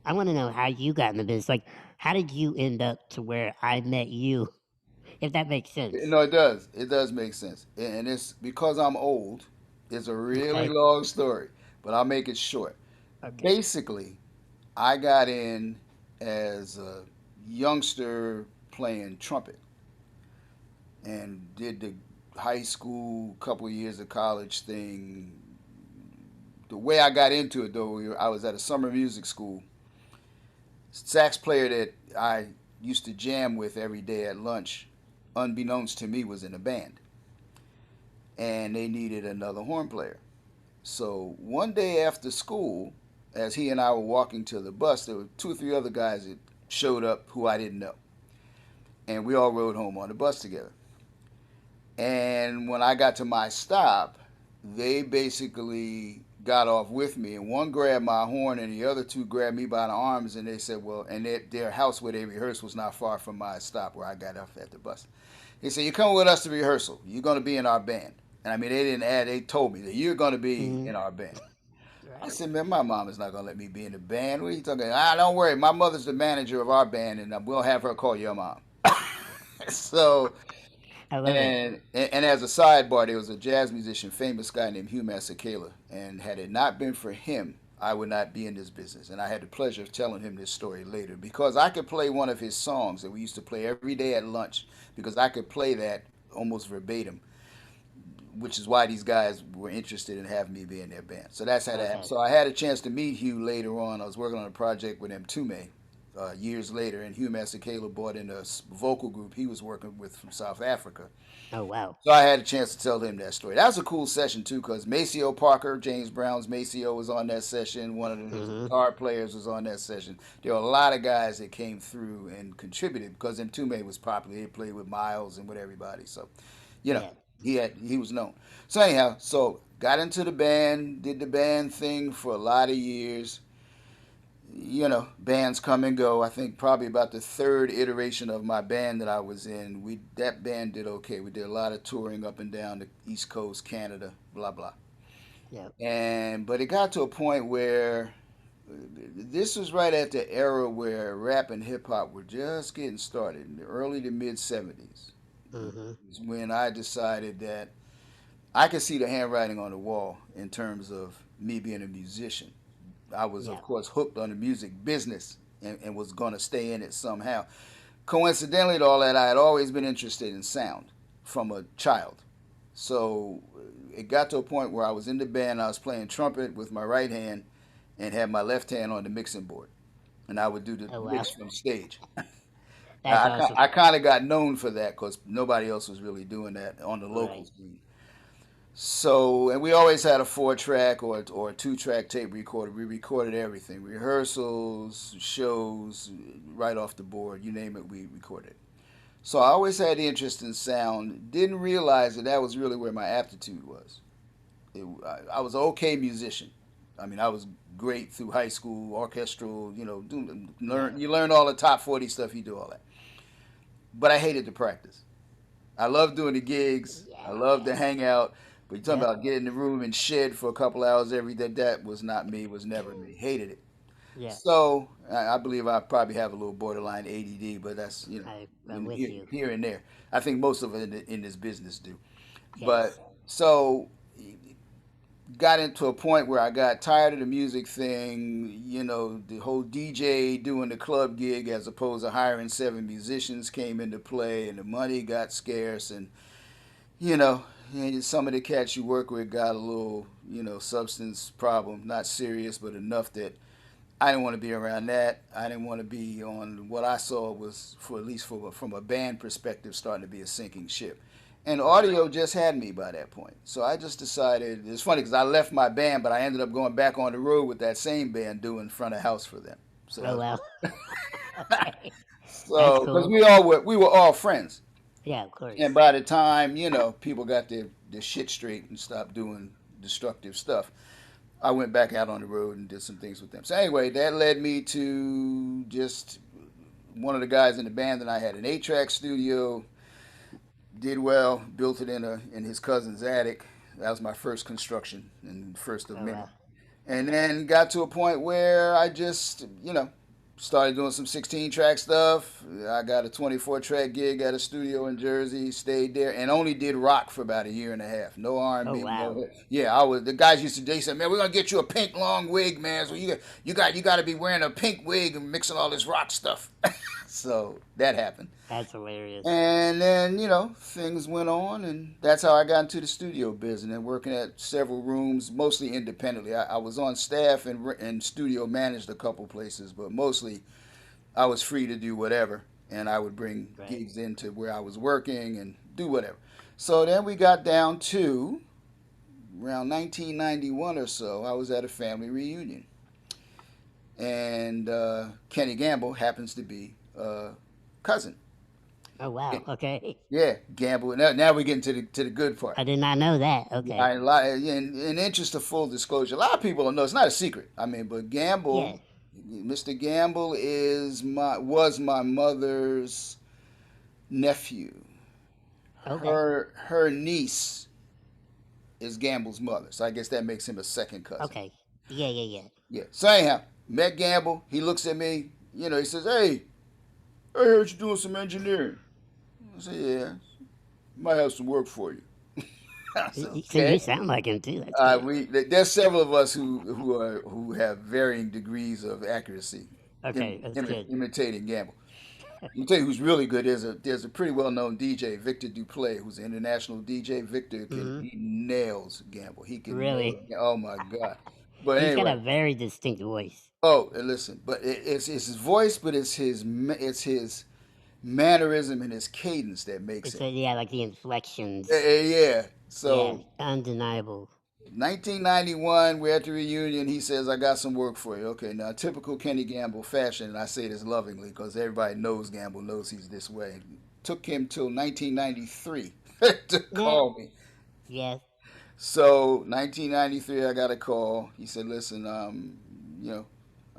I want to know how you got in the business. Like, how did you end up to where I met you? If that makes sense. No, it does. It does make sense, and it's because I'm old. It's a really Okay. long story, but I'll make it short. Okay. Basically, I got in as a youngster playing trumpet and did the high school, couple of years of college thing. The way I got into it, though, I was at a summer music school. Sax player that I used to jam with every day at lunch, unbeknownst to me, was in a band, and they needed another horn player. So one day after school, as he and I were walking to the bus, there were two or three other guys that showed up who I didn't know, and we all rode home on the bus together. And when I got to my stop, they basically got off with me, and one grabbed my horn, and the other two grabbed me by the arms, and they said, "Well," and their house where they rehearsed was not far from my stop where I got off at the bus. They said, "You're coming with us to rehearsal. You're going to be in our band." And I mean, they didn't add. They told me that you're going to be Mm, in our band. I right. said, "Man, my mom is not going to let me be in the band. What are you talking? Ah, don't worry. My mother's the manager of our band, and we'll have her call your mom." So I love it. and as a sidebar, there was a jazz musician, famous guy named Hugh Masekela, and had it not been for him, I would not be in this business. And I had the pleasure of telling him this story later because I could play one of his songs that we used to play every day at lunch because I could play that almost verbatim, which is why these guys were interested in having me be in their band. So that's how that happened. Okay. So I had a chance to meet Hugh later on. I was working on a project with Mtume years later, and Hugh Masekela brought in a vocal group he was working with from South Africa. Oh wow. So I had a chance to tell him that story. That was a cool session too, because Maceo Parker, James Brown's Maceo, was on that session. One of his Mm-hmm. guitar players was on that session. There were a lot of guys that came through and contributed because Mtume was popular. He played with Miles and with everybody. So, you know, Yeah. he was known. So anyhow, so got into the band, did the band thing for a lot of years. Bands come and go. I think probably about the third iteration of my band that I was in, we that band did okay. We did a lot of touring up and down the East Coast, Canada, blah blah. Yeah. And but it got to a point where this was right at the era where rap and hip hop were just getting started in the early to mid '70s. Mm-hmm. Is when I decided that I could see the handwriting on the wall in terms of me being a musician. I was, of Yeah. course, hooked on the music business and was going to stay in it somehow. Coincidentally, to all that, I had always been interested in sound from a child. So it got to a point where I was in the band, I was playing trumpet with my right hand and had my left hand on the mixing board. And I would do the Oh wow. mix from stage. That's awesome. I kind of got known for that because nobody else was really doing that on the local Right. scene. So, and we always had a 4 track or a 2 track tape recorder. We recorded everything rehearsals, shows, right off the board, you name it, we recorded. So, I always had interest in sound. Didn't realize that that was really where my aptitude was. I was an okay musician. I mean, I was great through high school, orchestral, Yeah. you learn all the top 40 stuff, you do all that. But I hated to practice. I love doing the gigs. I love to Yeah. hang out. But you talking Yep. about getting in the room and shed for a couple hours every day. That was not me. Was never me. Hated it. Yeah. So I believe I probably have a little borderline ADD, but that's I'm with you. here and there. I think most of it in this business do. But Yes. so got into a point where I got tired of the music thing, the whole DJ doing the club gig as opposed to hiring 7 musicians came into play and the money got scarce you know, and some of the cats you work with got a little, substance problem, not serious, but enough that I didn't want to be around that. I didn't want to be on what I saw was, for at least from a band perspective, starting to be a sinking ship. And Right. audio just had me by that point. So I just decided, it's funny because I left my band, but I ended up going back on the road with that same band doing front of house for them. So that Oh was wow. pretty. Okay. That's So, because cool. we were all friends. Yeah, of And course. by the time, people got their shit straight and stopped doing destructive stuff, I went back out on the road and did some things with them. So anyway, that led me to just one of the guys in the band that I had an 8 track studio, did well, built it in his cousin's attic. That was my first construction and first of Oh many. wow. And then got to a point where I just, started doing some 16 track stuff. I got a 24 track gig at a studio in Jersey. Stayed there and only did rock for about a year and a half. No Oh R&B. wow, No. Yeah, I was. The guys used to. They said, "Man, we're gonna get you a pink long wig, man. So you got to be wearing a pink wig and mixing all this rock stuff." So that happened. that's hilarious. And then, things went on, and that's how I got into the studio business and working at several rooms, mostly independently. I was on staff and studio managed a couple places, but mostly I was free to do whatever. And I would bring Right. gigs into where I was working and do whatever. So then we got down to around 1991 or so. I was at a family reunion, and Kenny Gamble happens to be a cousin. Oh wow. Okay. Yeah, Gamble. Now we get into the good part. I did not know that. Okay. In interest of full disclosure, a lot of people don't know. It's not a secret. I mean, but Yeah. Mr. Gamble was my mother's nephew. Okay. Her niece is Gamble's mother, so I guess that makes him a second cousin. Okay. Yeah. Yeah. Yeah. Yeah. So anyhow, met Gamble. He looks at me. He says, "Hey, I heard you doing some engineering." I said, "Yeah, might have some work for you." I said, So you "Okay." sound like him too. That's good. There's several of us who have varying degrees of accuracy Okay, that's good. imitating Gamble. I'll tell you who's really good. There's a pretty well known DJ, Victor Duplay, who's an international DJ. Victor Hmm. he nails Gamble. He can nail. Really, Oh my God! But he's got anyway, a very distinct voice. oh and listen, but it's his voice, but it's his mannerism and his cadence that makes It's him. yeah, like the inflections. Yeah. Yeah, So undeniable. 1991, we're at the reunion. He says, "I got some work for you." Okay, now typical Kenny Gamble fashion, and I say this lovingly because everybody knows Gamble knows he's this way. Took him till 1993 to Yeah. call me. Yes. So 1993, I got a call. He said, "Listen, you know,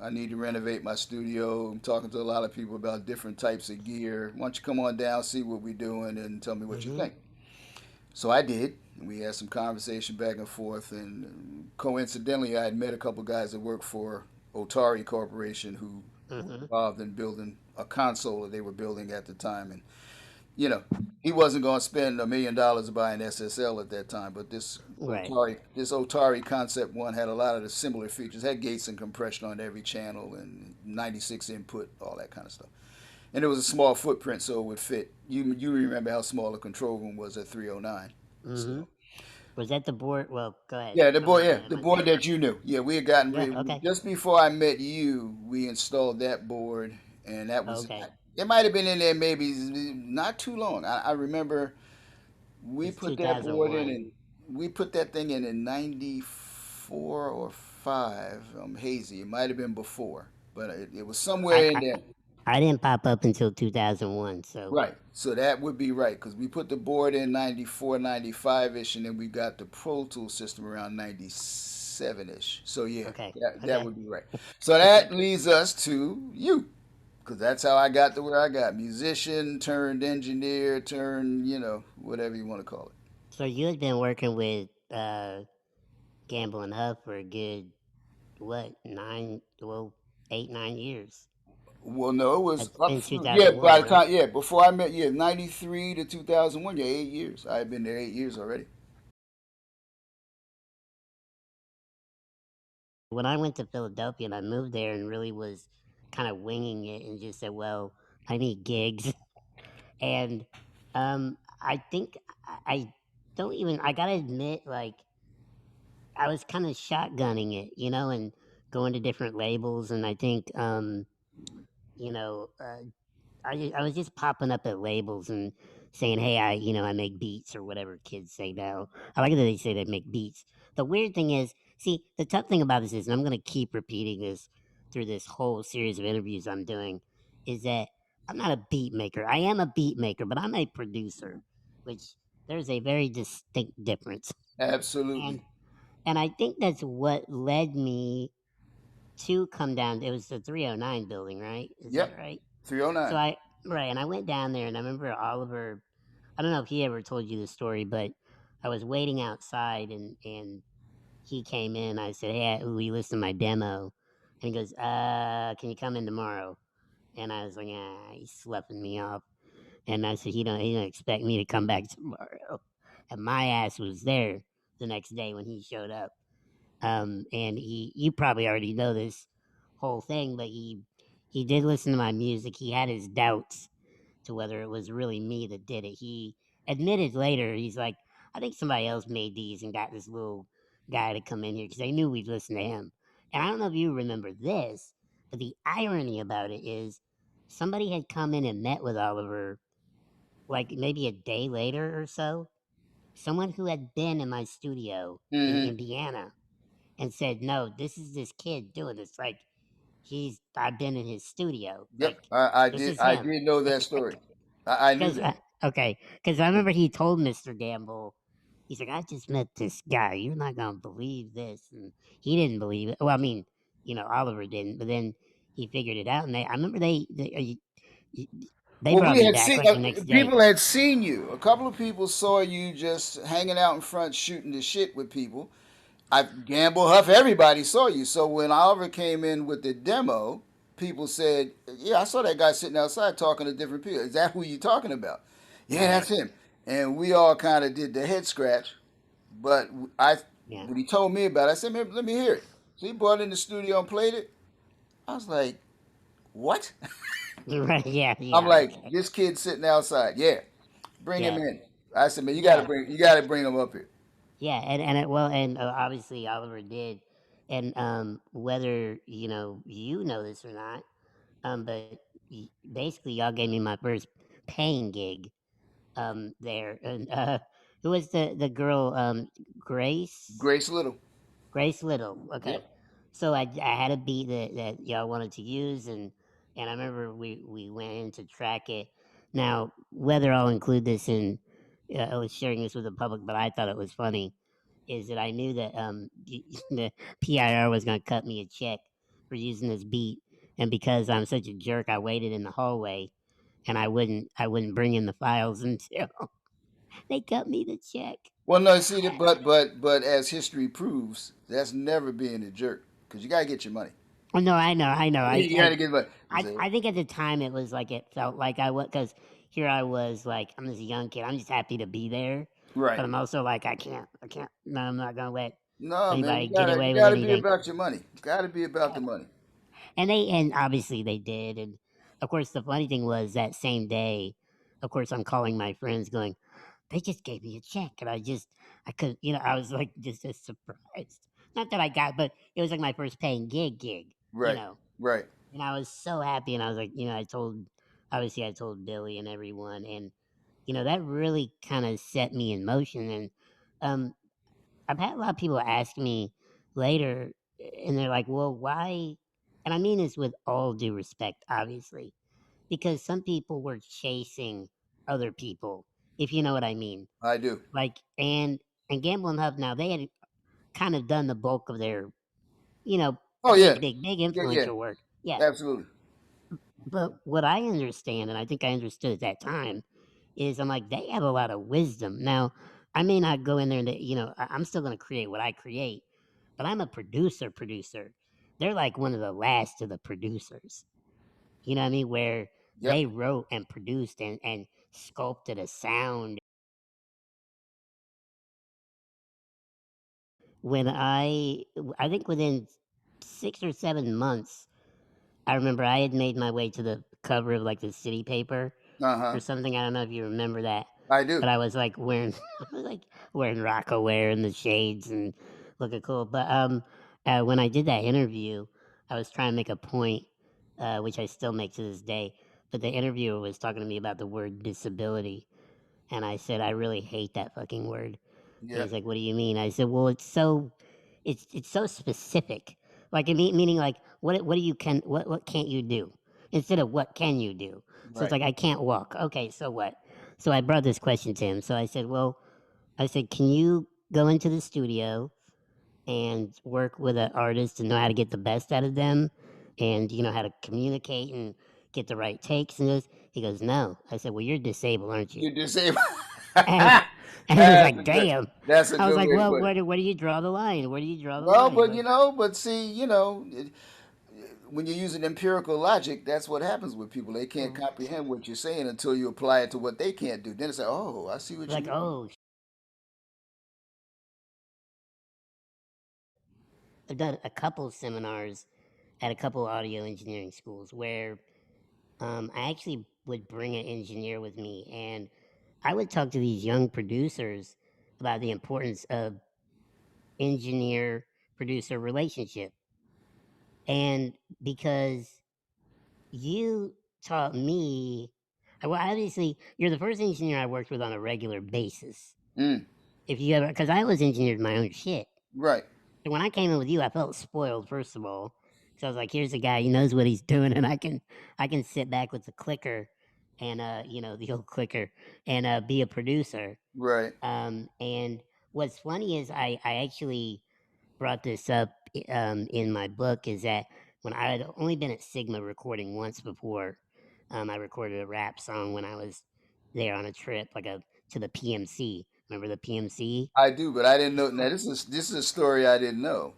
I need to renovate my studio. I'm talking to a lot of people about different types of gear. Why don't you come on down, see what we're doing, and tell me what you Hmm. think?" So I did. We had some conversation back and forth, and coincidentally, I had met a couple guys that worked for Otari Corporation who were Hmm. involved in building a console that they were building at the time. And you know, he wasn't going to spend $1 million to buy an SSL at that time, but Right. This Otari Concept One had a lot of the similar features. Had gates and compression on every channel and 96 input, all that kind of stuff. And it was a small footprint, so it would fit. You remember how small the control room was at 309. So Hmm. Was that the board? Well, go ahead. yeah, Am the I board saying? that you knew. Yeah, we had gotten Yeah. Okay. just before I met you. We installed that board, and that was Okay. it. Might have been in there maybe not too long. I remember we It's put that board in, 2001. and we put that thing in '94 or five. I'm hazy. It might have been before, but it was I, somewhere in I there. I didn't pop up until 2001. So Right. So that would be right because we put the board in '94, '95 ish, and then we got the Pro Tool system around '97 ish. So yeah, okay. that Okay. would be right. So that leads us to you because that's how I got to where I got. Musician turned engineer turned, whatever you want to call it. So you had been working with Gamble and Huff for a good what 9? Well, 8 9 years. Well, no, it was That's up in through, yeah, by 2001, the right? time, yeah, before I met, yeah, '93 to 2001, yeah, 8 years. I had been there 8 years already. When I went to Philadelphia and I moved there and really was kind of winging it and just said, "Well, I need gigs," and I think I don't even. I gotta admit, like I was kind of shotgunning it, and going to different labels, and I think you know. I was just popping up at labels and saying, "Hey, I make beats or whatever kids say now." I like that they say they make beats. The weird thing is, see, the tough thing about this is, and I'm going to keep repeating this through this whole series of interviews I'm doing, is that I'm not a beat maker. I am a beat maker, but I'm a producer, which there's a very distinct difference. Absolutely. And and I think that's what led me to come down. It was the 309 building, right? Is that Yep. right? So 309. I right, and I went down there, and I remember Oliver. I don't know if he ever told you the story, but I was waiting outside, and he came in. I said, "Hey, will you listen to my demo?" And he goes, can you come in tomorrow? And I was like, ah, he's sloughing me off. And I said, he don't expect me to come back tomorrow. And my ass was there the next day when he showed up. And you probably already know this whole thing, but he did listen to my music. He had his doubts to whether it was really me that did it. He admitted later, he's like, I think somebody else made these and got this little guy to come in here because they knew we'd listen to him. And I don't know if you remember this, but the irony about it is somebody had come in and met with Oliver like maybe a day later or so. Someone who had been in my studio in Mm-hmm. Indiana and said, "No, this is this kid doing this. Like I've been in his studio. Yep, Like I this did. is I him." did know that story. I knew Because that. okay, because I remember he told Mister Gamble, he's like, "I just met this guy. You're not gonna believe this," and he didn't believe it. Well, I mean, Oliver didn't, but then he figured it out, and I remember they Well, brought we me had back seen like the next day. people had seen you. A couple of people saw you just hanging out in front, shooting the shit with people. I Gamble Huff, everybody saw you. So when Oliver came in with the demo, people said, "Yeah, I saw that guy sitting outside talking to different people. Is that who you talking about?" Yeah, Right? that's him. And we all kind of did the head scratch. But I, Yeah. when he told me about it, I said, "Man, let me hear it." So he brought it in the studio and played it. I was like, "What?" Right. Yeah. I'm Yeah. like, Okay. "This kid's sitting outside. Yeah, bring him Yeah. in." I said, "Man, Yeah. you got to bring him up here." Yeah. And obviously Oliver did, and whether you know this or not, but basically y'all gave me my first paying gig there. And who was the girl? Grace. Grace Little. Grace Little. Yep. Okay, so I had a beat that y'all wanted to use, and I remember we went in to track it. Now, whether I'll include this in, I was sharing this with the public, but I thought it was funny. Is that I knew that the PIR was going to cut me a check for using this beat, and because I'm such a jerk, I waited in the hallway and I wouldn't bring in the files until they cut me the check. Well, no, see, but as history proves, that's never being a jerk because you gotta get your money. Oh no, I know, I know. You gotta get money. You say, I think at the time it was like it felt like I was because here I was like I'm this young kid. I'm just happy to be there, right? but I'm also like I can't. No, I'm not gonna let No, man, anybody get you away with gotta be anything. about your money. You gotta be about Yeah. the money. And obviously they did. And of course the funny thing was that same day, of course I'm calling my friends going, they just gave me a check, and I couldn't, I was like just as surprised. Not that I got, but it was like my first paying gig, you Right, know. right. And I was so happy, and I was like, obviously, I told Billy and everyone, and that really kind of set me in motion. And um, I've had a lot of people ask me later, and they're like, "Well, why?" And I mean this with all due respect, obviously, because some people were chasing other people, if you know what I mean. I do. Like, and Gamble and Huff, now they had kind of done the bulk of their, you know, Oh yeah, big yeah, yeah. influential work. Yeah. Absolutely. But what I understand, and I think I understood at that time, is I'm like, they have a lot of wisdom. Now, I may not go in there and, I'm still going to create what I create, but I'm a producer. They're like one of the last of the producers. You know what I mean? Where Yep. they wrote and produced and sculpted a sound. When I think within 6 or 7 months, I remember I had made my way to the cover of like the city paper Uh huh. or something. I don't know if you remember that, I do. but I was like wearing, I was like wearing Rocco wear and the shades and looking cool. But when I did that interview, I was trying to make a point, which I still make to this day. But the interviewer was talking to me about the word disability, and I said I really hate that fucking word. And he's Yep. like, "What do you mean?" I said, "Well, it's so specific. Like meaning like what do you what can't you do instead of what can you do? So it's Right. like I can't walk. Okay, so what? So I brought this question to him. So I said, well, I said, can you go into the studio and work with an artist and know how to get the best out of them, and how to communicate and get the right takes and this? He goes, no. I said, well, you're disabled, aren't you? You disabled. And and he was like, damn. That's a I was good like, way to well, put it. where do you draw the line? Where do you draw the Well, line? but But but see, when you're using empirical logic, that's what happens with people. They can't Mm. comprehend what you're saying until you apply it to what they can't do. Then it's like, oh, I see what you Like, mean. oh, I've done a couple seminars at a couple audio engineering schools where I actually would bring an engineer with me, and I would talk to these young producers about the importance of engineer producer relationship. And because you taught me, well, obviously, you're the first engineer I worked with on a regular basis. Mm, If you ever, because I was engineered my own shit. right, So when I came in with you, I felt spoiled, first of all. So I was like, here's a guy, he knows what he's doing, and I can sit back with the clicker and the old clicker and be a producer. right. And what's funny is I actually brought this up in my book is that when I had only been at Sigma recording once before, I recorded a rap song when I was there on a trip, to the PMC. Remember the PMC? I do, but I didn't know. It's Now called. this is a story I didn't know.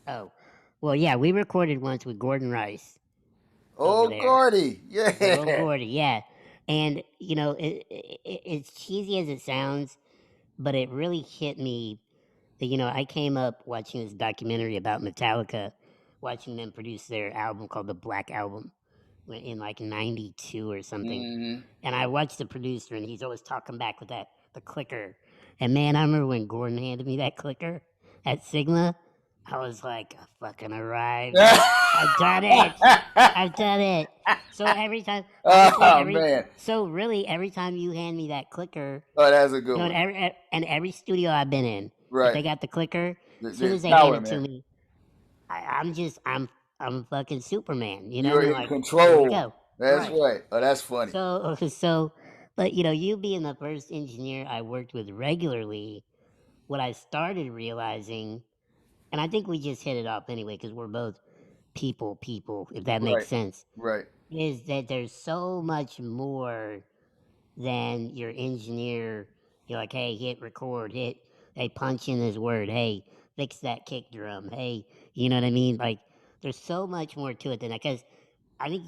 Oh, well, yeah, we recorded once with Gordon Rice over Oh, there. Gordy, Good old yeah. Gordy, yeah. And it's cheesy as it sounds, but it really hit me. I came up watching this documentary about Metallica, watching them produce their album called the Black Album in like '92 or something. Hmm. And I watched the producer, and he's always talking back with the clicker. And man, I remember when Gordon handed me that clicker at Sigma, I was like, I fucking arrived. I've done it. I've done it. So every time, honestly, Oh every man, so really every time you hand me that clicker, oh that's a good in one. every studio I've been in, if Right, they got the clicker, as soon the as they hand power, it to man. me, I'm fucking Superman. You know what I You're mean? in Like, here we control. go. That's Right. right. Oh, that's funny. So, but you being the first engineer I worked with regularly, what I started realizing, and I think we just hit it off anyway, because we're both people, if that makes Right, sense, right, is that there's so much more than your engineer. You're like, hey, hit record, hey, punch in this word, hey, fix that kick drum, hey, you know what I mean? Like, there's so much more to it than that. Because I think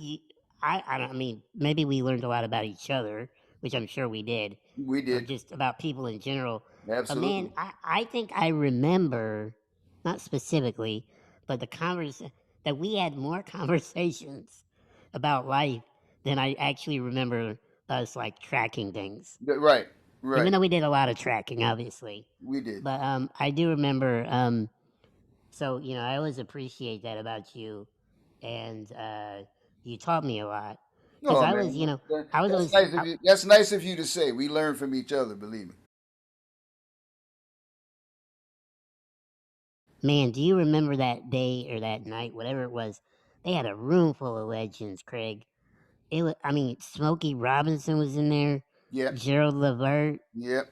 I don't. I mean, maybe we learned a lot about each other, which I'm sure we did, we or did. just about people in general. But man, Absolutely. I think I remember, not specifically, but that we had more conversations about life than I actually remember us like tracking things. Right, Even right. though we did a lot of tracking, obviously. We did. But I do remember. So I always appreciate that about you, and you taught me a lot because Oh I man, was, I was that's always, nice of you. That's nice of you to say. We learn from each other. Believe me. man. Do you remember that day or that night, whatever it was? They had a room full of legends, Craig. I mean, Smokey Robinson was in there, Yep, Gerald Levert. yep.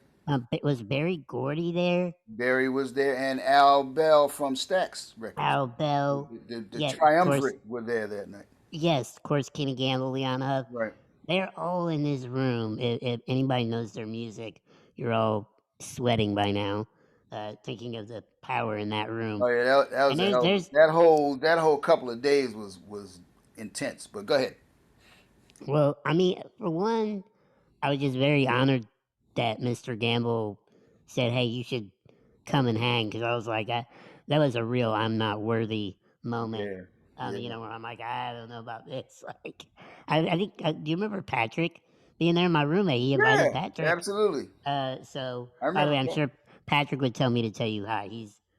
Was Barry Gordy there? Barry was there, and Al Bell from Stax Records. Al The, Bell. the Yeah, of course. triumvirate were there that night. Yes, of course. Kenny Gamble, Leon Huff. Right. They're all in this room. If anybody knows their music, you're all sweating by now, thinking of the power in that room. Oh yeah, that And was a there's hell. there's That whole couple of days was intense. But go ahead. well, I mean, for one, I was just very honored that Mr. Gamble said, "Hey, you should come and hang," because I was like, that was a real "I'm not worthy" moment. Yeah, yeah, Where I'm like, I don't know about this. Like, I think. Do you remember Patrick being there? My roommate, he invited yeah. Patrick. Absolutely. So I by the way, remember I'm that. sure Patrick would tell me to tell you hi.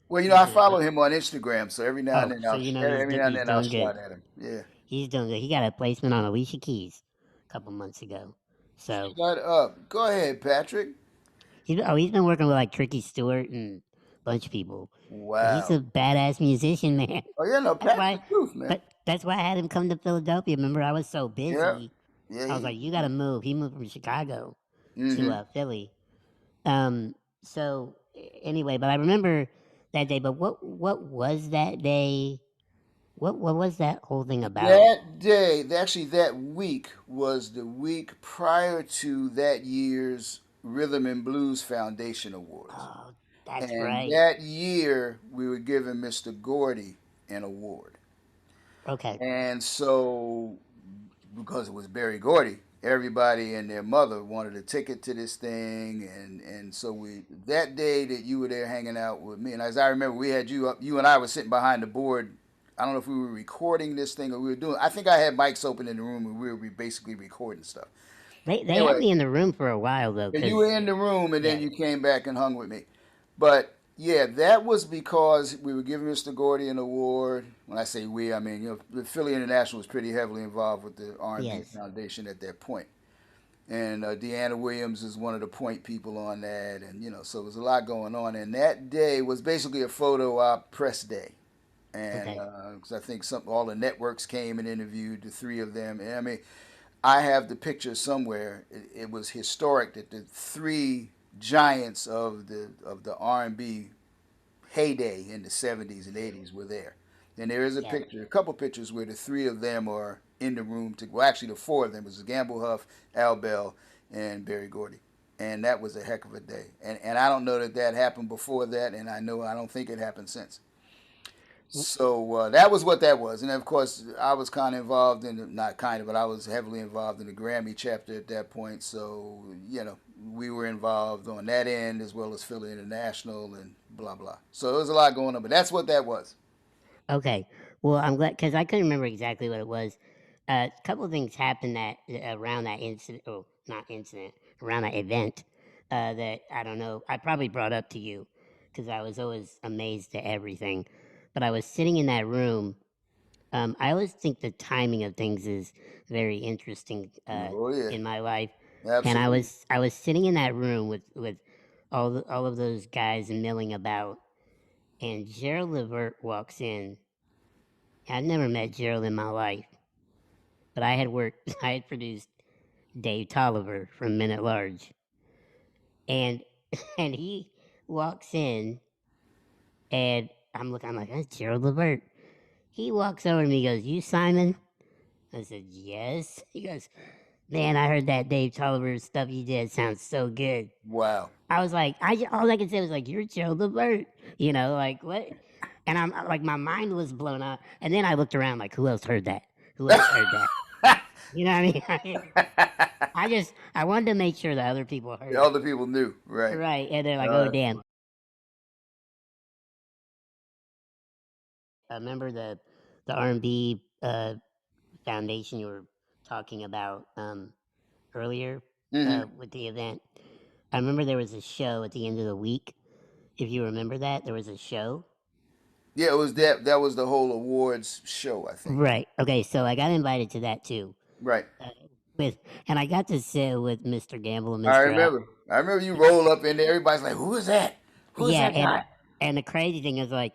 Well, He's I a follow him on Instagram, so every now and oh, then so every now and he's then I'll doing shout good. at him. Yeah. He's doing good. He got a placement on Alicia Keys a couple months ago. So Shut up. Go ahead, Patrick. he's been working with like Tricky Stewart and a bunch of people. And he's Wow. a badass musician, man. Oh yeah, no, That's Pat's the why truth, man. that's why I had him come to Philadelphia. Remember, I was so Yeah. busy. Yeah, I was like, you gotta move. He moved from Chicago to mm-hmm. Philly. So anyway, but I remember that day. But what was that day? What was that whole thing about? That day, actually that week was the week prior to that year's Rhythm and Blues Foundation Awards. Oh, that's And right. that year we were giving Mr. Gordy an award. Okay. And so, because it was Barry Gordy, everybody and their mother wanted a ticket to this thing, and so we that day that you were there hanging out with me, and as I remember, we had you up. You and I were sitting behind the board. I don't know if we were recording this thing or we were doing. I think I had mics open in the room and we were basically recording stuff. They had Anyway, me in the room for a while though, and you were because in the room, and then yeah, you came back and hung with me. But yeah, that was because we were giving Mr. Gordy an award. When I say we, I mean the Philly International was pretty heavily involved with the R&B yes. Foundation at that point, and Deanna Williams is one of the point people on that, and so there was a lot going on. And that day was basically a photo op press day, and Okay. because I think all the networks came and interviewed the three of them, and I mean I have the picture somewhere. It was historic that the three giants of the R&B heyday in the 70s and 80s were there. And there is a Yeah. picture, a couple pictures where the three of them are in the room. Well, actually, the four of them was Gamble Huff, Al Bell, and Barry Gordy. And that was a heck of a day. And I don't know that that happened before that, and I don't think it happened since. So that was what that was, and of course I was kind of involved in not kind of, but I was heavily involved in the Grammy chapter at that point. So we were involved on that end as well as Philly International and blah blah. So there was a lot going on, but that's what that was. Okay. Well, I'm glad because I couldn't remember exactly what it was. A couple of things happened that around that incident. Oh, not incident. Around that event that I don't know. I probably brought up to you because I was always amazed at everything. But I was sitting in that room. I always think the timing of things is very interesting Oh yeah, in my life. And absolutely. I was sitting in that room with all of those guys milling about, and Gerald Levert walks in. I'd never met Gerald in my life, but I had worked, I had produced Dave Tolliver from Men at Large, and and he walks in, and I'm looking, I'm like, that's Gerald Levert. He walks over to me, he goes, "You Simon?" I said, "Yes." He goes, "Man, I heard that Dave Tolliver stuff you did sounds so good." Wow. I was like, all I could say was like, "You're Gerald Levert," like what? And I'm like, my mind was blown up. And then I looked around, like, who else heard that? Who else heard that? You know what I mean? I wanted to make sure that other people The heard it. other people knew, right? Right. And they're like, oh, That's damn. funny. I remember the R&B foundation you were talking about earlier Hmm. with the event. I remember there was a show at the end of the week. If you remember that, there was a show. Yeah, it was that. That was the whole awards show, I think. Right. Okay. So I got invited to that too. Right. Uh, with and I got to sit with Mr. Gamble and I Mr. Al. remember. I remember you roll up in there. Everybody's like, "Who is that? Who is Yeah, that guy?" and the crazy thing is like,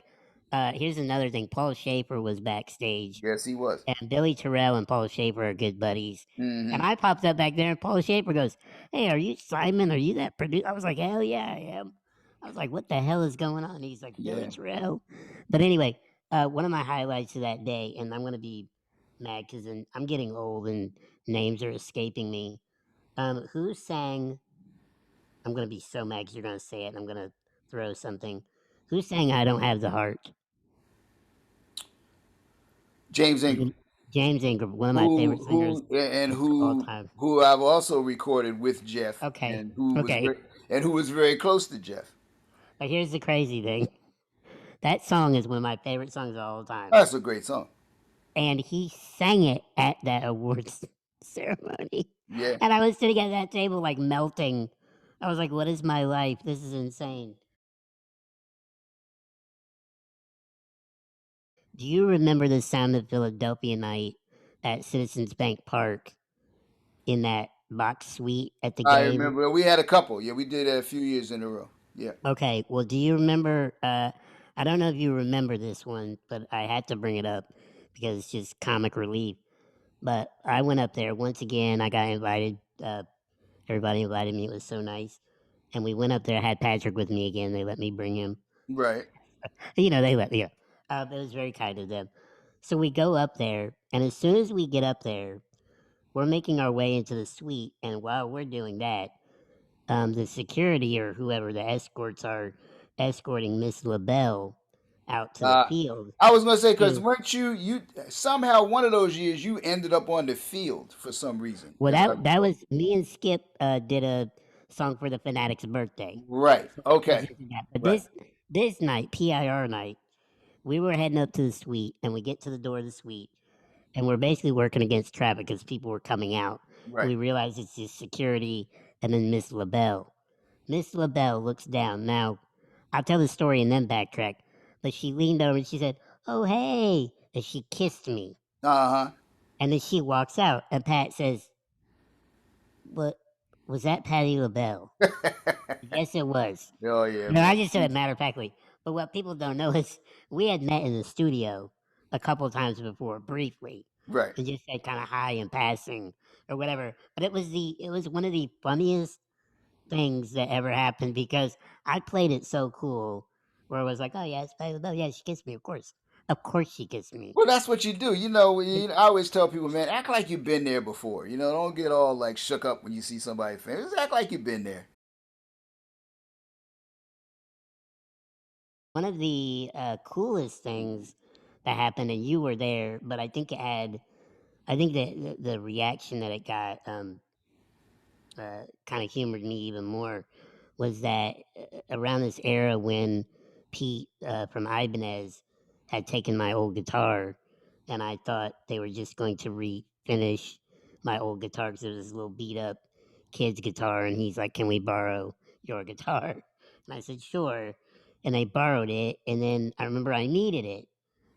here's another thing. Paul Schaefer was backstage, Yes, he was. and Billy Terrell and Paul Schaefer are good buddies. And Hmm. I popped up back there, and Paul Schaefer goes, "Hey, are you Simon? Are you that producer?" I was like, "Hell yeah, I am." I was like, "What the hell is going on?" He's like, "Billy Yeah. Terrell." But anyway, one of my highlights of that day, and I'm gonna be mad because I'm getting old and names are escaping me. Who sang? I'm gonna be so mad because you're gonna say it, and I'm gonna throw something. Who sang "I Don't Have the Heart"? James Ingram, You- James Ingram, one of my favorite singers of all time. who I've also recorded with Jeff, Okay, and who was okay. and who was very close to Jeff. But here's the crazy thing: that song is one of my favorite songs of all time, That's a great song. and he sang it at that awards ceremony. Yeah. And I was sitting at that table like melting. I was like, "What is my life? This is insane." Do you remember the Sound of Philadelphia night at Citizens Bank Park in that box suite at the I game? remember we had a couple. Yeah, we did it a few years in a row. Yeah. Okay, well, do you remember? I don't know if you remember this one, but I had to bring it up because it's just comic relief. But I went up there once again. I got invited. Everybody invited me. It was so nice. And we went up there. I had Patrick with me again. They let me bring him. Right. They let me. It was very kind of them. So we go up there, and as soon as we get up there, we're making our way into the suite. And while we're doing that, the security or whoever the escorts are escorting Miss LaBelle out to the Uh, field. I was gonna say He because was weren't you somehow one of those years you ended up on the field for some reason, well. if I That recall. was me and Skip did a song for the Fanatic's birthday, Right. so we Okay. just did that. But Right. this night, PIR night, we were heading up to the suite, and we get to the door of the suite, and we're basically working against traffic because people were coming out, and Right. we realize it's just security, and then Miss LaBelle. Miss LaBelle looks down. Now, I'll tell the story and then backtrack. But she leaned over and she said, "Oh, hey," and she kissed me. Uh And then she walks out, and Pat says, "What was that, Patty LaBelle?" huh. Yes, it was. Oh yeah, No, man. I just said it matter of factly. But what people don't know is we had met in the studio a couple of times before, briefly, Right. and just said kind of hi in passing or whatever. But it was one of the funniest things that ever happened because I played it so cool, where it was like, oh yeah, it's Patty LaBelle. Yeah, she kissed me, of course she kissed me. Well, that's what you do. I always tell people, man, act like you've been there before. Don't get all like shook up when you see somebody famous. Just act like you've been there. One of the coolest things that happened, and you were there, but I think that the reaction that it got kind of humored me even more was that around this era when Pete from Ibanez had taken my old guitar, and I thought they were just going to refinish my old guitar because it was this little beat up kid's guitar, and he's like, "Can we borrow your guitar?" And I said, "Sure." And they borrowed it, and then I remember I needed it.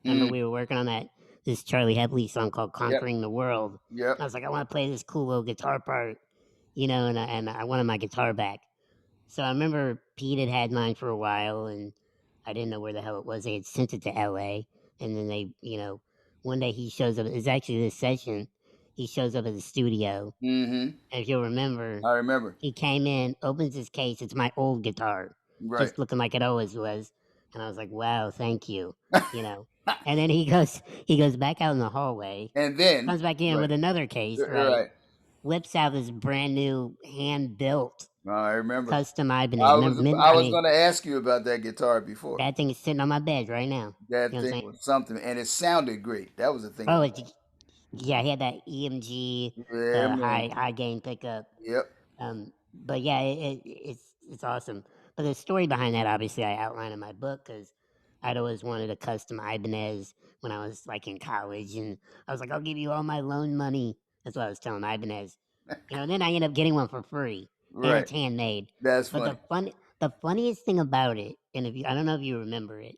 Remember Mm, we were working on this Charlie Hepley song called yep. "Conquering the World." Yep. And I was like, I want to play this cool little guitar part, and I wanted my guitar back. So I remember Pete had mine for a while, and I didn't know where the hell it was. They had sent it to L.A., and then one day he shows up. It's actually this session. He shows up at the studio, Mm-hmm. and if you'll remember, I remember. he came in, opens his case. It's my old guitar, Right. just looking like it always was. And I was like, "Wow, thank you," you know. And then he goes back out in the hallway, And then, comes back in right. with another case, right? Right. Whips out this brand new hand built I remember. custom Ibanez. Remember, I I was mean, going to ask you about that guitar before. that thing is sitting on my bed right now. You That know what I'm thing saying? was something, and it sounded great. That was the thing Oh, about yeah, he had that EMG it. Yeah, man. high gain pickup. Yep. But yeah, it's awesome. But the story behind that, obviously, I outline in my book because I'd always wanted a custom Ibanez when I was like in college, and I was like, I'll give you all my loan money. That's what I was telling Ibanez. And then I ended up getting one for free, and Right. it's handmade. That's But funny. the funniest thing about it, and if you, I don't know if you remember it,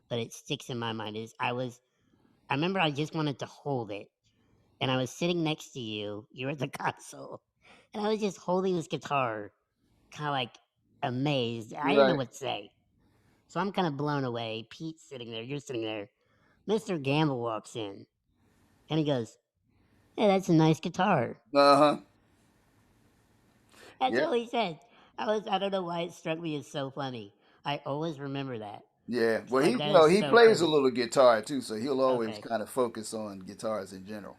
but it sticks in my mind is I remember I just wanted to hold it, and I was sitting next to you. You were at the console, and I was just holding this guitar, kind of like amazed. I didn't know Right. what to say, so I'm kind of blown away. Pete's sitting there. You're sitting there. Mister Gamble walks in, and he goes, "Hey, that's a nice guitar." Uh huh. That's Yep. all he said. I don't know why it struck me as so funny. I always remember that. Yeah. It's Well, like that is he so plays a perfect. little guitar too, so he'll always Okay. kind of focus on guitars in general.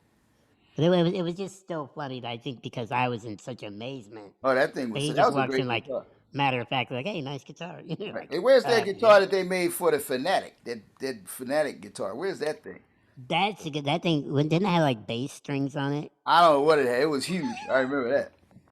But it was just still funny, I think, because I was in such amazement Oh, that he that just was a walks in great like guitar. matter of fact, like, "Hey, nice guitar." Right. Like, Hey, where's that yeah. guitar that they made for the Fanatic? That Fanatic guitar. Where's that thing? That's a good. That thing didn't it have like bass strings on it. I don't know what it had. It was huge. I remember that.